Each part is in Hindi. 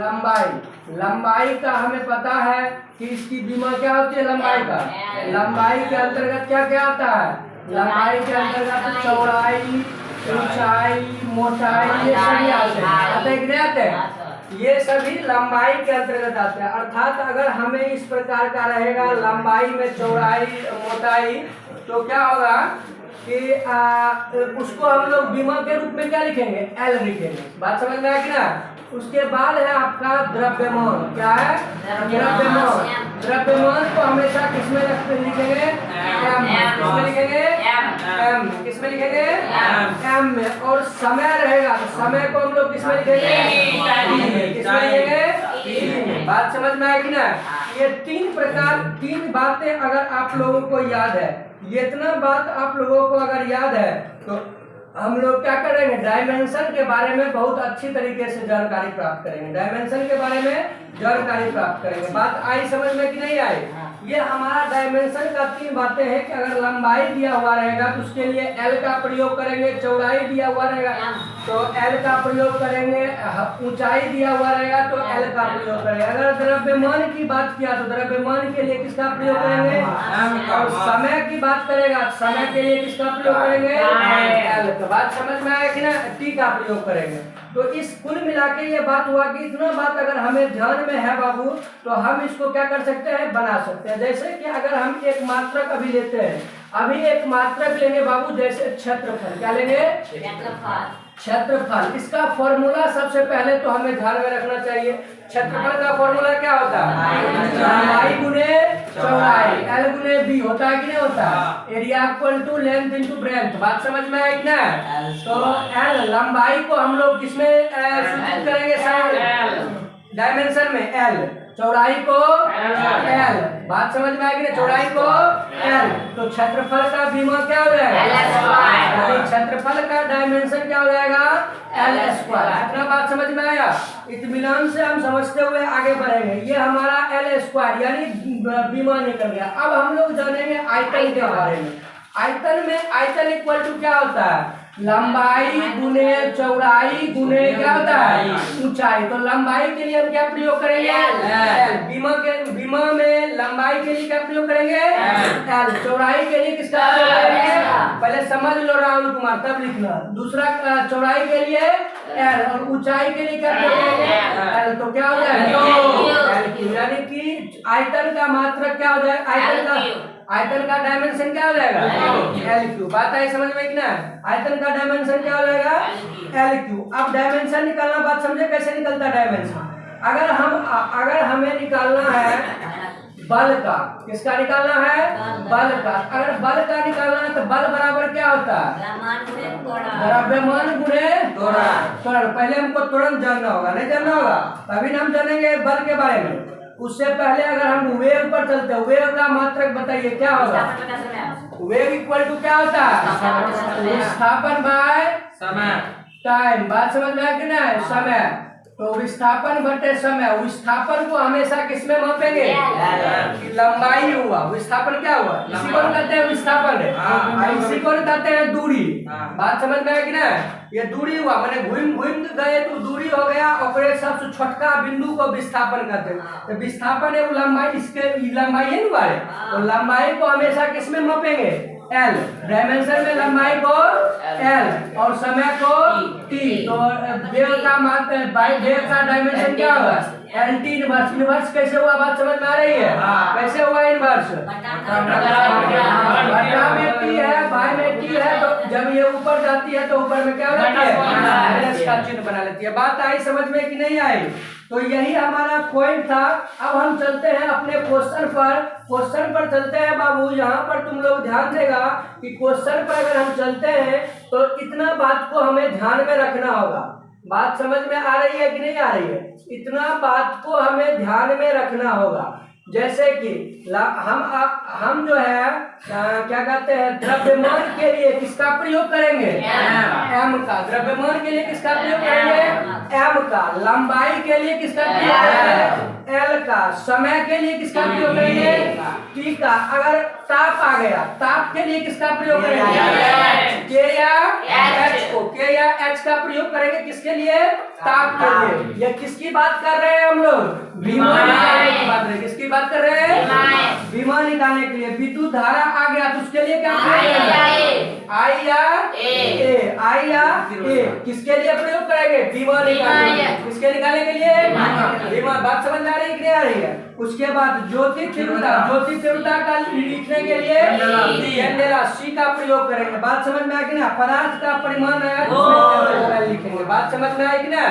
लंबाई, लंबाई का हमें पता है कि इसकी बीमा क्या होती है लंबाई का। लंबाई के अंतर्गत क्या क्या आता है, लंबाई के अंतर्गत चौड़ाई, ऊंचाई, मोटाई, ये सभी आते हैं कि नहीं आते हैं, ये सभी लंबाई के अंतर्गत आते हैं। अर्थात अगर हमें इस प्रकार का रहेगा लंबाई में चौड़ाई मोटाई, तो क्या होगा कि उसको हम लोग बीमा के रूप में क्या लिखेंगे, एल लिखेंगे। बात समझ में आया कि ना। उसके बाद है आपका द्रव्यमान, क्या है द्रव्यमान। द्रव्यमान को हमेशा किसमें लिखेंगे, एम। किसमें लिखेंगे, एम। किसमें लिखेंगे, एम में। और समय रहेगा तो समय को हम लोग किसमें लिखेंगे, किसमें लिखेंगे, बात समझ में आएगी ना। ये तीन बातें अगर आप लोगों को याद है, ये इतना बात आप लोगों को अगर याद है, तो हम लोग क्या करेंगे, डायमेंशन के बारे में बहुत अच्छी तरीके से जानकारी प्राप्त करेंगे। डायमेंशन के बारे में जानकारी प्राप्त करेंगे। बात आई समझ में कि नहीं आई। ये हमारा डायमेंशन का 3 बातें हैं कि अगर लंबाई दिया हुआ रहेगा तो उसके लिए एल का प्रयोग करेंगे, चौड़ाई दिया हुआ रहेगा तो एल का प्रयोग करेंगे, ऊंचाई दिया हुआ रहेगा तो एल का प्रयोग करेंगे। अगर द्रव्यमान की बात किया तो द्रव्यमान के लिए किसका प्रयोग करेंगे, और समय की बात करेगा समय के लिए किसका प्रयोग करेंगे, एल। तो बात समझ में आया कि ना, टी का प्रयोग करेंगे। तो इस कुल मिला के ये बात हुआ कि इतना बात अगर हमें ध्यान में है बाबू, तो हम इसको क्या कर सकते हैं, बना सकते हैं। जैसे कि अगर हम एक मात्रक अभी लेते हैं, अभी एक मात्रक लेंगे बाबू, जैसे क्षेत्रफल। क्या लेंगे, क्षेत्रफल। इसका फॉर्मूला सबसे पहले तो हमें ध्यान में रखना चाहिए। क्षेत्रफल का फॉर्मूला क्या होता है, लंबाई गुने चौड़ाई, एल गुने बी होता है कि नहीं होता। Area equal to length into breadth. बात समझ में आई ना। तो एल लंबाई को हम लोग किसमें सूचित करेंगे, डायमेंशन में एल, चौड़ाई को एल। बात समझ में आएगी ना, चौड़ाई को एल। तो क्षेत्रफल का बीमा क्या हो जाएगा, क्षेत्रफल का डायमेंशन क्या हो जाएगा, एल स्क्वायर। इतना बात समझ में आया। इत्मीनान से हम समझते हुए आगे बढ़ेंगे। ये हमारा एल स्क्वायर यानी बीमा निकल गया। अब हम लोग जानेंगे आयतन के बारे में। आयतन में आयतन इक्वल टू क्या होता है, लंबाई गुने चौड़ाई गुने क्या होता है, ऊंचाई। तो लंबाई के लिए हम क्या प्रयोग करेंगे, बीमा में लंबाई के लिए क्या प्रयोग करेंगे, एल। चौड़ाई के लिए किसका प्रयोग करेंगे, पहले समझ लो राहुल कुमार तब लिखना। दूसरा चौड़ाई के लिए एल, और ऊंचाई के लिए क्या प्रयोग करेंगे, एल। तो क्या हो जाएगा, यानी कि आयतन का मात्रक क्या हो जाएगा, आयतन का डायमेंशन क्या हो जाएगा, एल क्यू। बात आई समझ में कि ना। आयतन का डायमेंशन क्या हो जाएगा, एल क्यू। अब डायमेंशन निकालना, बात समझे कैसे निकलता है डायमेंशन। अगर हमें निकालना है बल का, किसका निकालना है, बल का। अगर बल का निकालना है तो बल बराबर क्या होता है, द्रव्यमान गुणे त्वरण। पहले हमको त्वरण जानना होगा, नहीं जानना होगा तभी हम जानेंगे बल के बारे में। उससे पहले अगर हम वेग पर चलते हैं, वेग का मात्रक बताइए क्या होगा, वेग इक्वल टू क्या होता है, विस्थापन बाय समय, टाइम। बात समझ में आया कि नहीं, समय। तो विस्थापन बटे समय। विस्थापन को हमेशा किसमें मापेंगे, लंबाई हुआ, विस्थापन क्या हुआ, इसी को कहते हैं विस्थापन, इसी को कहते हैं दूरी। बात समझ में आया कि नहीं, ये दूरी हुआ, मैंने घूम गए तो दूरी हो गया, और सबसे छोटका बिंदु को विस्थापन कहते हैं। तो विस्थापन है लंबाई, इसके लंबाई है ना, तो लंबाई को हमेशा किसमें मापेंगे, एल। डायमेंशन में लंबाई को एल और समय को टी। तो वेग का वेग का डायमेंशन क्या होगा, एल टी इनवर्स। इनवर्स कैसे हुआ, बात समझ में आ रही है, कैसे हुआ इनवर्स, बटा में टी है, बाय में टी है, तो जब ये ऊपर जाती है तो ऊपर में क्या हो जाती है, माइनस का चिन्ह बना लेती है। बात आई समझ में कि नहीं आई। तो यही हमारा पॉइंट था। अब हम चलते हैं अपने क्वेश्चन पर चलते हैं बाबू। यहाँ पर तुम लोग ध्यान देगा कि क्वेश्चन पर अगर हम चलते हैं तो इतना बात को हमें ध्यान में रखना होगा। बात समझ में आ रही है कि नहीं आ रही है, इतना बात को हमें ध्यान में रखना होगा। जैसे कि हम जो है क्या कहते हैं, द्रव्यमान के लिए किसका प्रयोग करेंगे, एम का। द्रव्यमान के लिए किसका प्रयोग करेंगे, एम का। लंबाई के लिए किसका प्रयोग करेंगे, एल का, समय के लिए किसका प्रयोग करेंगे? टी का। अगर ताप आ गया, ताप के लिए किसका प्रयोग करेंगे? के या एच को, के या एच का प्रयोग करेंगे किसके लिए? ताप के लिए। ये किसकी बात कर रहे हैं हम लोग? विमा निकालने की बात रहे। किसकी बात कर रहे हैं? विमा निकालने के लिए। विद्युत धारा आ गया तो उसके लिए क्या प्रयोग करेंगे? आई या ए, आई या ए किसके लिए प्रयोग करेंगे? विमा निकालने। किसके निकालने के लिए? विमा। बात समझ में आ रही है कि नहीं आ रही है? उसके बाद ज्योति तीव्रता, ज्योति तीव्रता का लिखने के लिए कैंडेला सी का प्रयोग करेंगे। बात समझ में आई कि ना? पदार्थ का परिमाण रहेगा लिखेंगे। बात समझ में आई कि ना?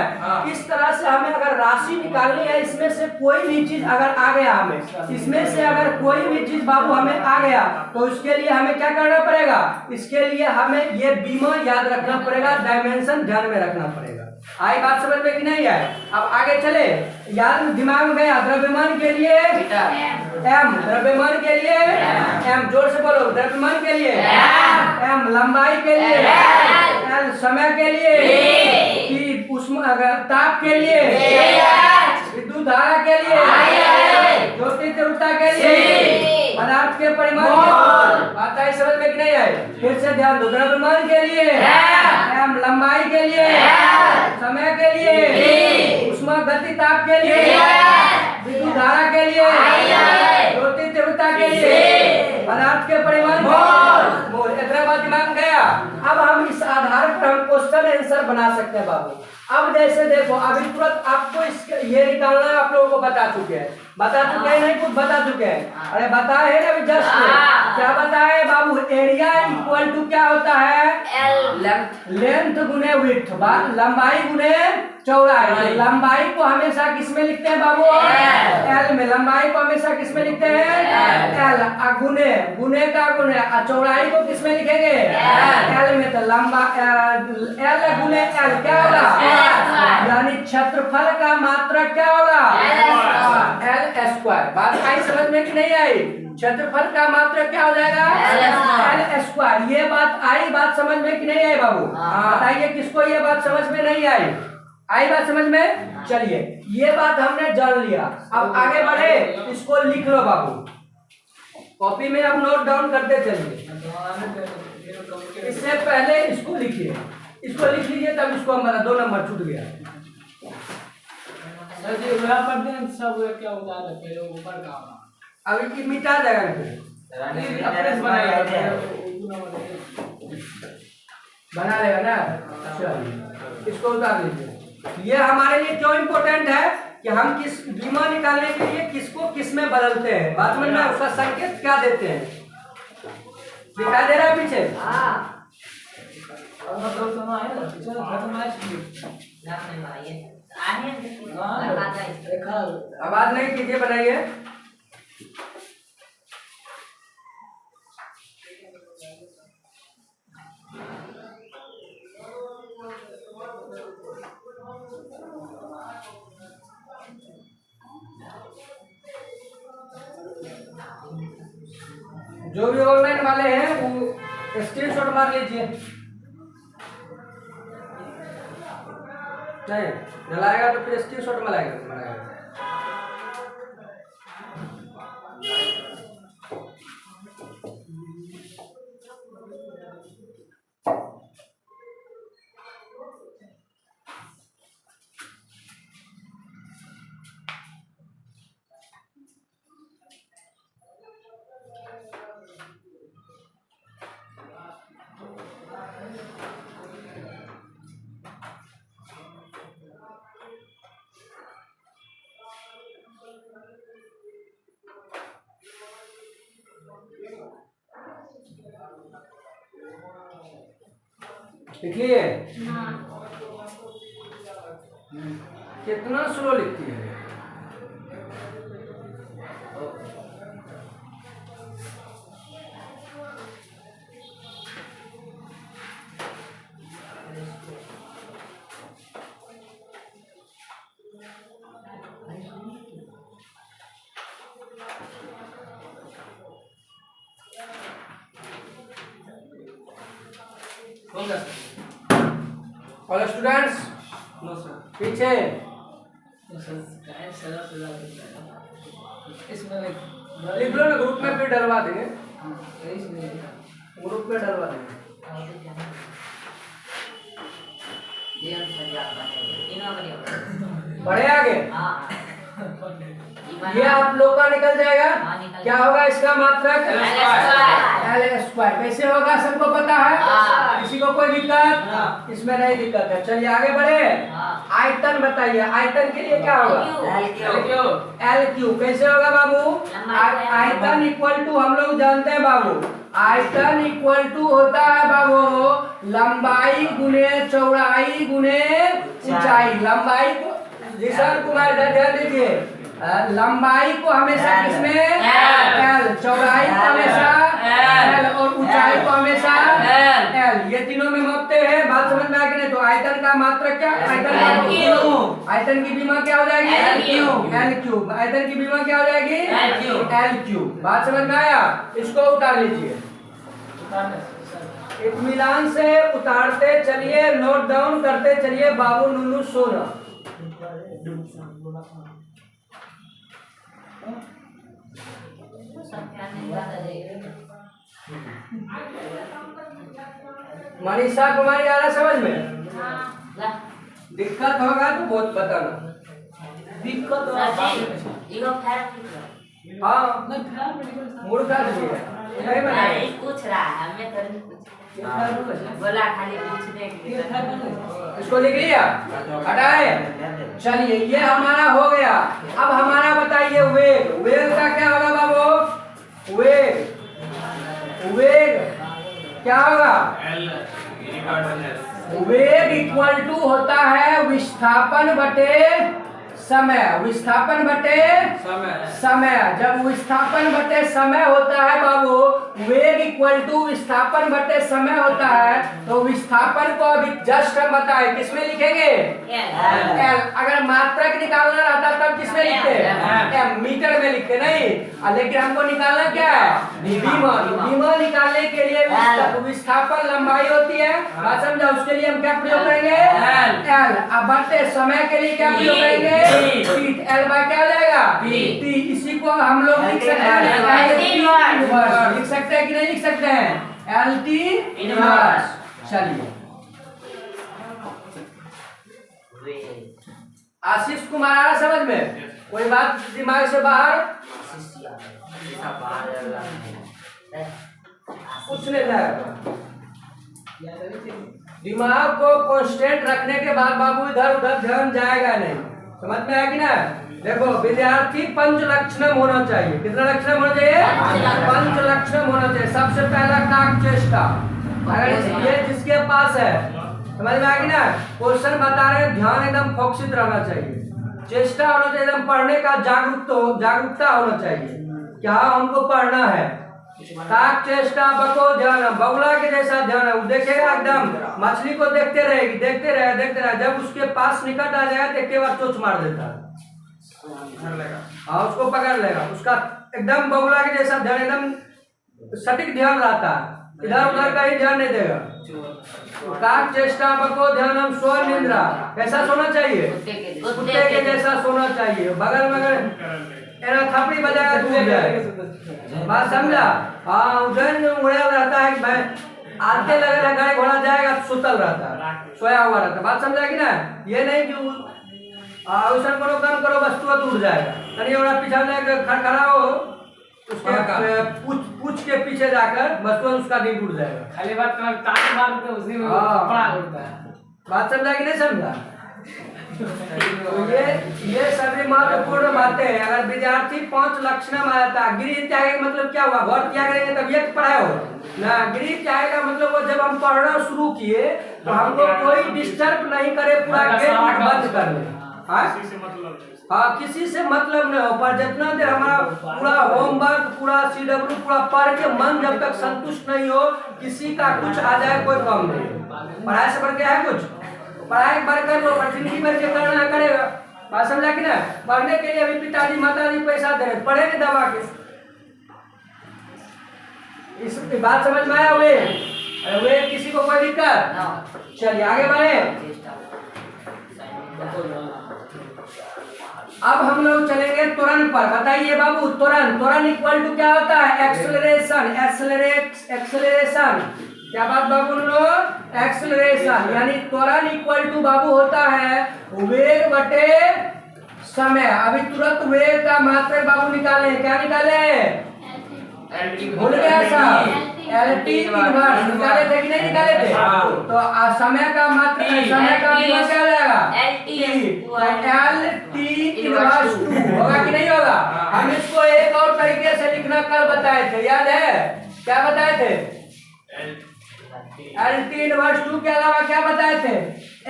इस तरह से हमें अगर राशि निकालनी है, इसमें से कोई भी चीज अगर आ गया, हमें इसमें से अगर कोई भी चीज बाबू हमें आ गया तो उसके लिए हमें क्या करना पड़ेगा? इसके लिए हमें ये बीमा याद रखना पड़ेगा, डायमेंशन ध्यान में रखना पड़ेगा। आई बात समझ में कि नहीं है? अब आगे चले, याद दिमाग में गया। द्रव्यमान के लिए एम, द्रव्यमान के लिए एम, जोर से बोलो। द्रव्यमान के लिए एम, लंबाई के लिए एल, समय के लिए टी, उष्मा ताप के लिए विद्युत धारा के लिए ज्योति तीव्रता के लिए पदार्थ के परिमाण। बात आई समझ में कि नहीं आई? फिर से ध्यान दो। द्रव्यमान के लिए एम, लंबाई के लिए समय के लिए उष्मा गति ताप के लिए विद्युत धारा के लिए ज्योति तीव्रता के लिए पदार्थ के परिमाण मोल। इतना बात दिमाग में गया। अब हम इस आधार पर हम क्वेश्चन आंसर बना सकते हैं बाबू। अब जैसे देखो, अभी तुरंत आपको ये निकालना आप लोगों को बता चुके हैं। बता चुके हैं नहीं? कुछ बता चुके हैं। अरे बताए है ना अभी जस्ट। क्या बताए बाबू? एरिया इक्वल टू क्या होता है? लेंथ गुने विड्थ, लंबाई गुने चौड़ाई। लंबाई को हमेशा किसमें लिखते हैं बाबू? एल में। लंबाई को हमेशा किसमें लिखते हैं? एल। गुने, गुने का गुने, चौड़ाई को किसमें लिखेंगे? एल में। तो लंबा एल गुने एल क्या होगा? यानी क्षेत्रफल का मात्रक क्या होगा? L square. बात आई समझ में कि नहीं आई? क्षेत्रफल का मात्रक क्या हो जाएगा? L square. ये बात आई? बात समझ में कि नहीं आई बाबू? बताइए किसको ये बात समझ में नहीं आई? आई बात समझ में? चलिए, ये बात हमने जान लिया। अब आगे बढ़े, इसको लिख लो बाबू कॉपी में। अब नोट डाउन करते चलिए। इससे पहले इसको लिखिए, इसको लिख लीजिए, तब इसको हमारा 2 नंबर छूट गया। सर जी वहाँ पर दें सब क्या उतार रखे हैं ऊपर का। अभी की मिटा जाएगा ना? फिर बना लेगा ना? चलिए इसको उतार लीजिए। ये हमारे लिए क्यों इम्पोर्टेंट है कि हम किस बीमा निकालने के लिए किसको किस में बदलते हैं। बात समझ में? उसका संकेत क्या देते हैं? दिखाई दे रहा है पीछे? आवाज नहीं कीजिए, बनाइए। जो भी ऑनलाइन वाले हैं वो स्क्रीनशॉट मार लीजिए। नहीं जलाएगा तो फिर स्क्रीनशॉट में लाएगा। लिखिए। कितना स्लो लिखती है? ऑल स्टूडेंट्स पीछे। इसमें लिख लो ना ग्रुप में, फिर डलवा देंगे, ग्रुप में डलवा देंगे। बढ़े आगे, ये आप लोग का निकल जाएगा। क्या होगा इसका मात्रक? L square. कैसे होगा सबको पता है? किसी को कोई दिक्कत? इसमें नहीं दिक्कत है। चलिए आगे बढ़े। आयतन बताइए, आयतन के लिए क्या होगा? L Q. कैसे होगा बाबू? आयतन इक्वल टू, हम लोग जानते हैं बाबू, आयतन इक्वल टू होता है बाबू लंबाई गुने चौड़ाई गुने ऊंचाई। लंबाई को, जिशन कुमार ध्यान दीजिए, लंबाई को हमेशा किसमें? एल। चौड़ाई को हमेशा एल और ऊंचाई को हमेशा एल। ये तीनों में मापते हैं। बात समझ में आ गई? तो आयतन का मात्रक क्या? आयतन की बीमा क्या हो जाएगी? L cube. आयतन की बीमा क्या हो जाएगी? L cube. बात समझ में आया? इसको उतार लीजिए, इत्मीनान से उतारते चलिए, नोट डाउन करते चलिए बाबू नूनू सोना। मनीषा कुमारी आ रहा समझ में? दिक्कत होगा तो बहुत बताना। दिक्कत हाँ मूर्खा नहीं पूछ रहा है, हमें तो नहीं पूछ बोला, खाली पूछने के लिए। इसको लिख लिया, हटाए। चलिए ये हमारा हो गया। अब हमारा बताइए वेग। वेग का क्या होगा बाबू? वेग, वेग क्या होगा? वेग इक्वल टू होता है विस्थापन बटे समय। विस्थापन बटे समय। जब विस्थापन बटे समय होता है बाबू, वेग इक्वल टू विस्थापन बटे समय होता है, तो विस्थापन को अभी जस्ट हम बताए किसमें लिखेंगे? एल। अगर मात्रक निकालना रहता तब किसमें लिखते? एम। मीटर में लिखते नहीं। लेकिन हमको निकालना क्या है? विमा। विमा निकालने के लिए विस्थापन लंबाई होती है, बात समझा? उसके लिए हम क्या प्रयोग करेंगे? एल। अब बटे समय के लिए क्या प्रयोग करेंगे? एल बाय क्या हो जाएगा? टी। इसी को हम लोग लिख सकते हैं, लिख सकते हैं कि नहीं लिख सकते हैं? L T inverse. चलिए आशीष कुमार आ रहा समझ में? कोई बात दिमाग से बाहर कुछ नहीं जाएगा। दिमाग को कांस्टेंट रखने के बाद बाबू इधर उधर ध्यान जाएगा नहीं। समझ में आएगी ना? देखो विद्यार्थी पंच लक्षणम होना चाहिए। कितना लक्षणम होना चाहिए? पंच लक्षणम होना चाहिए। सबसे पहला काक चेष्टा। अगर ये जिसके पास है, समझ में आएगी ना? क्वेश्चन बता रहे हैं, ध्यान एकदम फोकसित रहना चाहिए, चेष्टा होना चाहिए, एकदम पढ़ने का जागरूकता होना चाहिए। क्या हमको पढ़ना है? काक चेष्टा बको ध्यान, बगुला के जैसा ध्यान है। वो देखेगा एकदम, मछली को देखते रहेगी, देखते रहे। जब उसके पास निकट आ जाएगा तो एक बार चोंच मार देता है, हाँ उसको पकड़ लेगा। उसका एकदम बगुला के जैसा ध्यान, एकदम सटीक ध्यान रहता है, इधर उधर का ही ध्यान नहीं देगा। काक चेष्टा बको ध्यानम स्व निंद्रा। कैसा सोना चाहिए? कुत्ते के जैसा सोना चाहिए। बगल में अगर थपड़ी बजाएगा तो उठ जाएगा। बात समझा? हाँ उधर उड़ेल रहता है कि भाई आते लगे गाड़ी घोड़ा जाएगा तो सुतल रहता है, सोया हुआ रहता है। बात समझा कि ना? ये नहीं कि औसर करो काम करो बस तुरंत उठ जाएगा। तनी और पीछा खड़खड़ाओ, उसके पूछ के पीछे जाकर बस तुरंत उसका नींद उठ जाएगा। खाली बात ताली मारते हैं, उसी में बड़ा उड़ता है। बात समझा कि नहीं समझा? तो ये सभी महत्वपूर्ण बातें हैं। अगर विद्यार्थी पांच लक्षण में आता है, गृह त्याग का मतलब क्या हुआ? घर त्याग करेंगे तब ये पढ़ाई हो ना। गृह त्याग का मतलब वो जब हम पढ़ना शुरू किए तो हमको कोई डिस्टर्ब नहीं करे, पूरा गेट बंद कर ले। हाँ किसी से मतलब नहीं हो, पर जितना देर हमारा पूरा होमवर्क, पूरा CW पूरा पढ़ के मन जब तक संतुष्ट नहीं हो, किसी का कुछ आ जाए कोई काम नहीं। पढ़ाई से बढ़ के है कुछ? पढ़ाई बढ़कर लो, पर जिंदगी भर के करना करेगा। बात समझा कि ना? पढ़ने के लिए अभी पिताजी माताजी पैसा दे रहे, पढ़ेंगे दबा के। इस बात समझ में आया? वे किसी को कोई दिक्कत? चलिए आगे बढ़े। अब हम लोग चलेंगे त्वरण पर। बताइए बाबू, त्वरण इक्वल टू क्या होता है? एक्सेलरेशन। एक्सेलरेशन क्या बात बाबू लोग? एक्सेलरेशन यानी त्वरण इक्वल टू बाबू होता है वेग बटे समय। अभी तुरंत वेग का मात्रक बाबू निकाले। क्या निकाले? भूल गया साहब, LT इनवर्स निकाले थे कि नहीं निकाले थे? तो समय का मात्रक, समय का विभव क्या हो जाएगा? LT इनवर्स 2 होगा कि नहीं होगा? हम इसको एक और तरीके से लिखना कल बताए थे, याद है? क्या बताए थे? LT इनवर्स 2 के अलावा क्या बताए थे?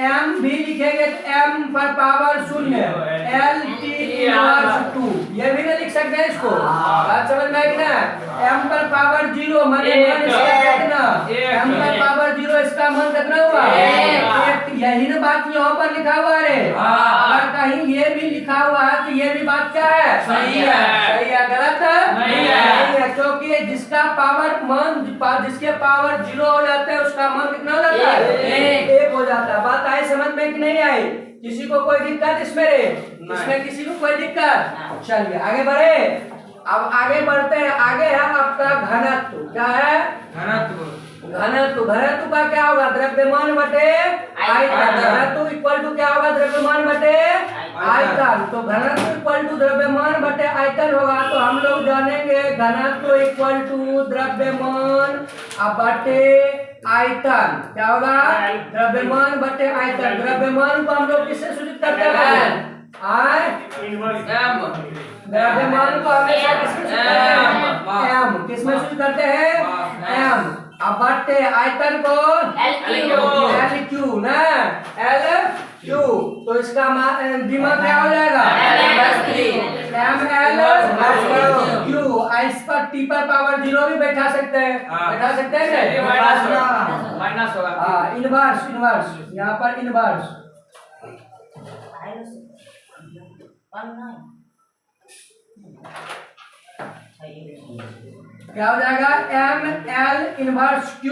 m भी लिखेंगे तो m पर पावर 0, LT इनवर्स 2 ये भी नहीं लिख सकते हैं इसको। बात समझ में आई ना? m पर पावर 0 माने मान इसका कितना? m पर पावर 0 इसका मान कितना हुआ? 1। यही ना बात यहाँ पर लिखा हुआ है। अगर कहीं ये भी लिखा हुआ है तो ये भी बात क्या है? सही है। सही है, गलत नहीं है, क्योंकि जिसका पावर मान, जिसके पावर 0 हो जाते हैं उसका मान कितना हो जाता है? 1 हो जाता है। बात आई समझ में कि नहीं आई? किसी को कोई दिक्कत इसमें किसी को कोई दिक्कत? चलिए आगे बढ़े। अब आगे बढ़ते हैं। आगे है आपका घनत्व। क्या है? घनत्व का क्या होगा? द्रव्यमान बटे आयतन। घनत्व इक्वल टू क्या होगा? द्रव्यमान बटे आयतन। तो घनत्व इक्वल टू द्रव्यमान बटे आयतन होगा। तो हम लोग जानेंगे घनत्व इक्वल टू द्रव्यमान बटे आयतन। क्या होगा? द्रव्यमान बटे आयतन। द्रव्यमान को हम लोग किससे सूचित करते हैं? द्रव्यमान को हमेशा किससे सूचित करते हैं? m। किसमें सूचित करते हैं? m। अब बटे आयतन को LQ ना, LQ। तो इसका दिमाग क्या हो जाएगा? ML/Q। इस पर T पर पावर 0 भी बैठा सकते हैं। बैठा सकते हैं माइनस होगा। हाँ, इनवर्स यहाँ पर इनवर्स क्या हो जाएगा? ML inverse Q।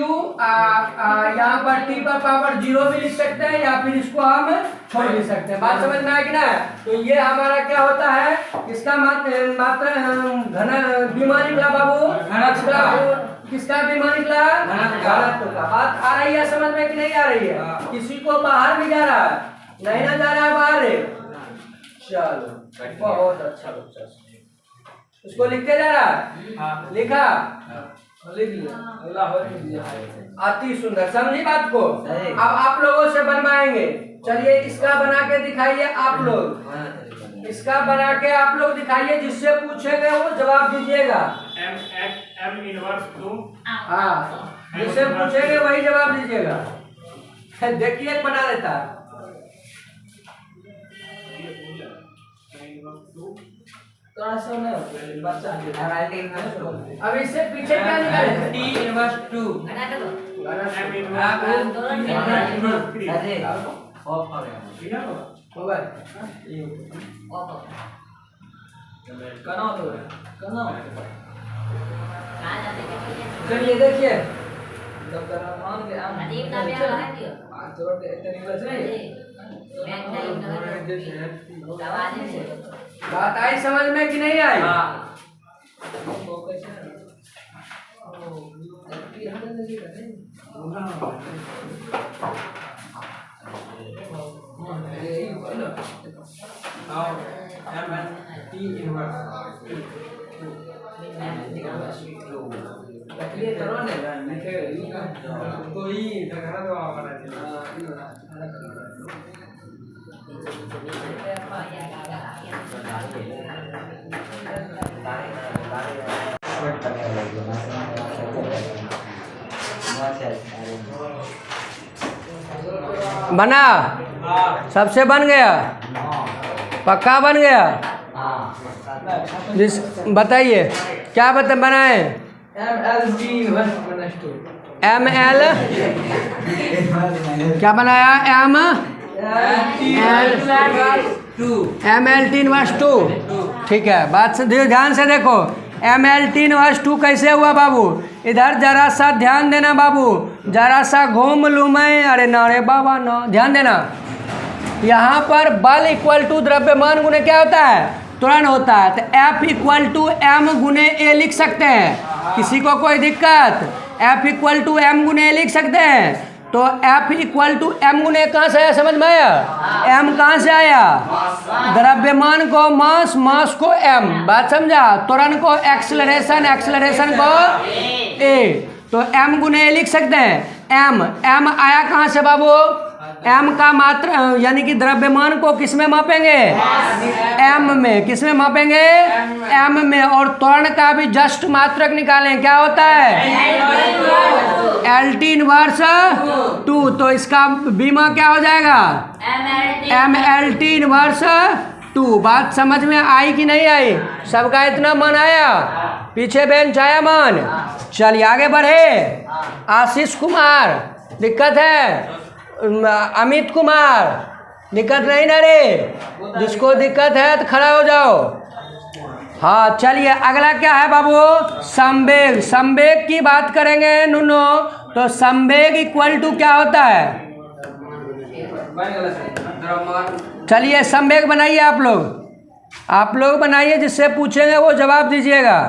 यहाँ पर T पर पावर 0 भी लिख सकते हैं या फिर इसको हम छोड़ भी सकते हैं। बात समझ में आएगी ना? तो ये हमारा क्या होता है? इसका मात्रा घन बीमा निकला बाबू। किसका बीमा निकला? घनत्व का। बात आ रही है समझ में कि नहीं आ रही है? किसी को बाहर भी जा रहा है? नहीं ना जा रहा है बाहर? चलो बहुत अच्छा बच्चा। उसको लिखते जा रहा है? लिखा? लिख लिया। अति सुंदर। समझी बात को? अब आप लोगों से बनवाएंगे। चलिए इसका बना के दिखाइए आप लोग। इसका बना के आप लोग दिखाइए, जिससे पूछेंगे वो जवाब दीजिएगा। m inverse 2। हाँ, जिससे पूछेंगे वही जवाब दीजिएगा। देखिए बना देता है। अब इससे पीछे क्या निकाले? T inverse 2। m inverse 3। चलिए देखिए, बात आई समझ में कि नहीं आई? बना? सबसे बन गया? पक्का बन गया? बताइए क्या बनाए? ML क्या बनाया? MLT inverse 2। ठीक है, बात से ध्यान से देखो। MLT इनवर्स 2 कैसे हुआ बाबू? इधर जरा सा ध्यान देना बाबू, जरा सा घूम लूँ मैं। अरे ना रे बाबा ना, ध्यान देना। यहाँ पर बल इक्वल टू द्रव्यमान गुने क्या होता है, त्वरण होता है। तो F इक्वल टू एम गुने ए लिख सकते हैं, किसी को कोई दिक्कत? F इक्वल टू एम गुने ए लिख सकते हैं। तो F इक्वल टू एम गुने कहाँ से आया, समझ में आया? M कहाँ से आया? द्रव्यमान को मास, मास को m, बात समझा? त्वरण को एक्सेलरेशन, एक्सेलरेशन को a। तो m गुने a लिख सकते हैं। m आया कहाँ से बाबू? m का मात्रा यानी कि द्रव्यमान को किस में मापेंगे? m में। किस में मापेंगे? m में। और त्वरण का भी जस्ट मात्रक निकालें, क्या होता है? LT inverse 2। तो इसका बीमा क्या हो जाएगा? MLT inverse 2। बात समझ में आई कि नहीं आई? सबका इतना मन आया? पीछे बेंच आया मन? चलिए आगे बढ़े। आशीष कुमार, दिक्कत है? अमित कुमार, दिक्कत नहीं ना रे? जिसको दिक्कत है तो खड़ा हो जाओ। हाँ चलिए, अगला क्या है बाबू? संवेग। संवेग की बात करेंगे नुनो, तो संवेग इक्वल टू क्या होता है? चलिए संवेग बनाइए आप लोग बनाइए, जिससे पूछेंगे वो जवाब दीजिएगा।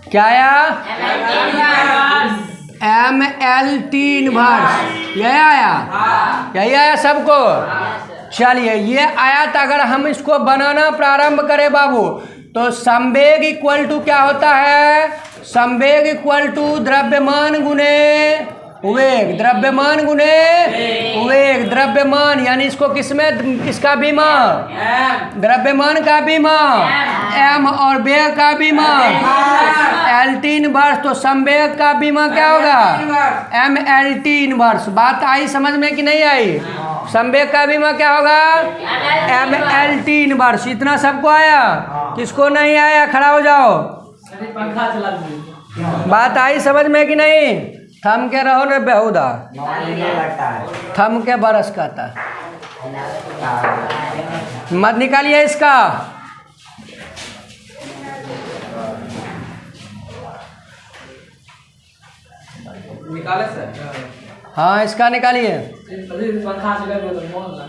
क्या आया? MLT इनवर्स, यही आया? यही आया सबको? चलिए ये आया था। अगर हम इसको बनाना प्रारंभ करें बाबू, तो संवेग इक्वल टू क्या होता है? संवेग इक्वल टू द्रव्यमान गुने वेग। द्रव्यमान गुने वेग। द्रव्यमान यानी इसको किसमें, किसका बीमा? द्रव्यमान का बीमा m, और वेग का बीमा LT इनवर्स। तो संवेग का बीमा क्या होगा? MLT inverse. बात आई समझ में कि नहीं आई? संवेग का बीमा क्या होगा? MLT inverse. इतना सबको आया? किसको नहीं आया खड़ा हो जाओ। पंखा चला दीजिए। बात आई समझ में कि नहीं? थम के रहो न बेहुदा, थम के बरस कहता। मत निकालिए इसका। निकाले सर? हाँ इसका निकालिए। अभी पंखा चला गया तो मोन लगा।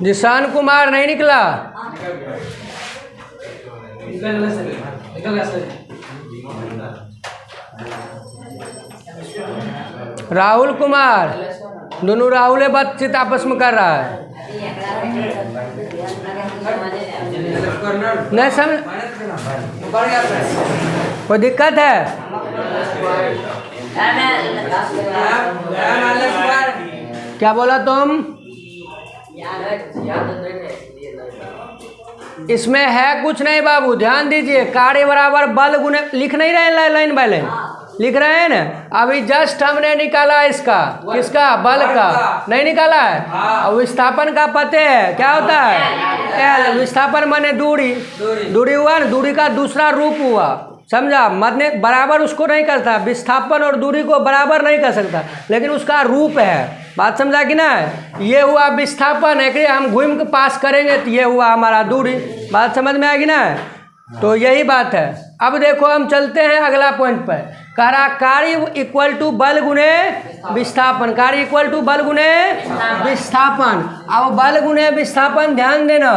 जिशान कुमार नहीं निकला? निकल गया सर। राहुल कुमार, दोनों राहुल बातचीत आपस में कर रहा है। नहीं समझ, कोई दिक्कत है? क्या बोला तुम? इसमें है कुछ नहीं बाबू, ध्यान दीजिए। कार्य बराबर बल गुने, लिख नहीं रहे लाइन बाय लाइन, लिख रहे हैं ना? अभी जस्ट हमने निकाला इसका, किसका? बल का। नहीं निकाला है? और विस्थापन का पते है क्या होता है? विस्थापन माने दूरी, दूरी हुआ ना, दूरी का दूसरा रूप हुआ, समझा? मतलब बराबर उसको नहीं करता, विस्थापन और दूरी को बराबर नहीं कर सकता, लेकिन उसका रूप है। बात समझा कि ना? ये हुआ विस्थापन है कि हम घूम के पास करेंगे तो ये हुआ हमारा दूरी। बात समझ में आएगी ना? तो यही बात है। अब देखो हम चलते हैं अगला पॉइंट पर। कह रहा कार्य इक्वल टू बल गुने विस्थापन। कार्य इक्वल टू बल गुने विस्थापन। अब बल गुने विस्थापन ध्यान देना।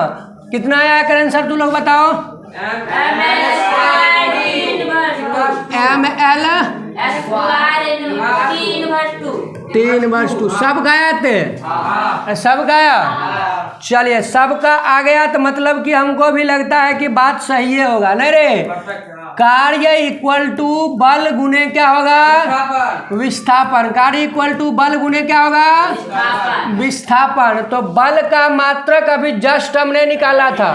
कितना आया करें सर, तू लोग बताओ। ML 3/2 सब गाया थे? सब गाया? चलिए सबका आ गया तो मतलब कि हमको भी लगता है कि बात सही होगा, नहीं रे? कार्य इक्वल टू बल गुने क्या होगा? विस्थापन। कार्य इक्वल टू बल गुने क्या होगा? विस्थापन। तो बल का मात्रक अभी जस्ट हमने निकाला था,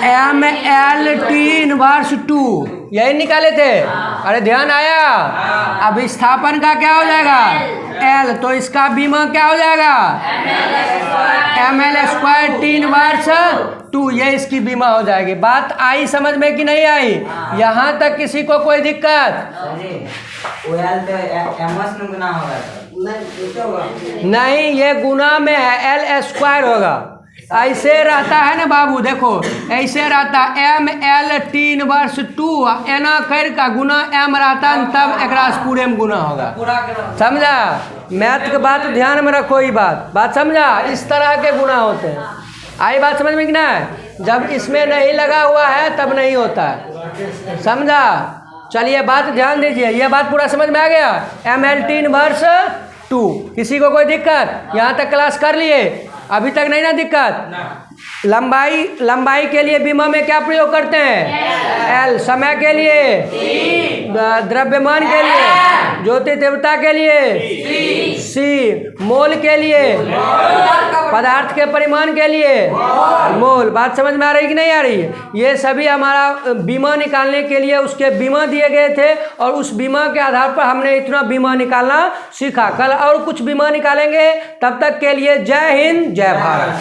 MLT इनवर्स 2, यही निकाले थे। अरे ध्यान आया? अब विस्थापन का क्या हो जाएगा? एल, तो इसका बीमा क्या हो जाएगा ml² 3 वर्ष 2, ये इसकी बीमा हो जाएगी। बात आई समझ में कि नहीं आई? यहाँ तक किसी को कोई दिक्कत नहीं? ये गुना में है, L² होगा। ऐसे रहता है ना बाबू, देखो ऐसे रहता ml 3 वर्ष 2 एना कर का गुना m रहता है, तब एक पूरे में गुना होगा। समझा? मैथ के बात ध्यान में रखो, ये बात समझा? इस तरह के गुना होते हैं। आई बात समझ में कि नहीं? जब इसमें नहीं लगा हुआ है तब नहीं होता है। समझा? चलिए बात ध्यान दीजिए, ये बात पूरा समझ में आ गया? ml 3 वर्ष 2, किसी को कोई दिक्कत? यहाँ तक क्लास कर लिए? अभी तक नहीं ना दिक्कत? लंबाई के लिए बीमा में क्या प्रयोग करते हैं? एल। समय के लिए, द्रव्यमान के लिए, ज्योति तीव्रता के लिए सी, मोल के लिए, पदार्थ के परिमाण के लिए मोल। बात समझ में आ रही कि नहीं आ रही है? ये सभी हमारा बीमा निकालने के लिए उसके बीमा दिए गए थे, और उस बीमा के आधार पर हमने इतना बीमा निकालना सीखा। कल और कुछ बीमा निकालेंगे, तब तक के लिए जय हिंद, जय भारत।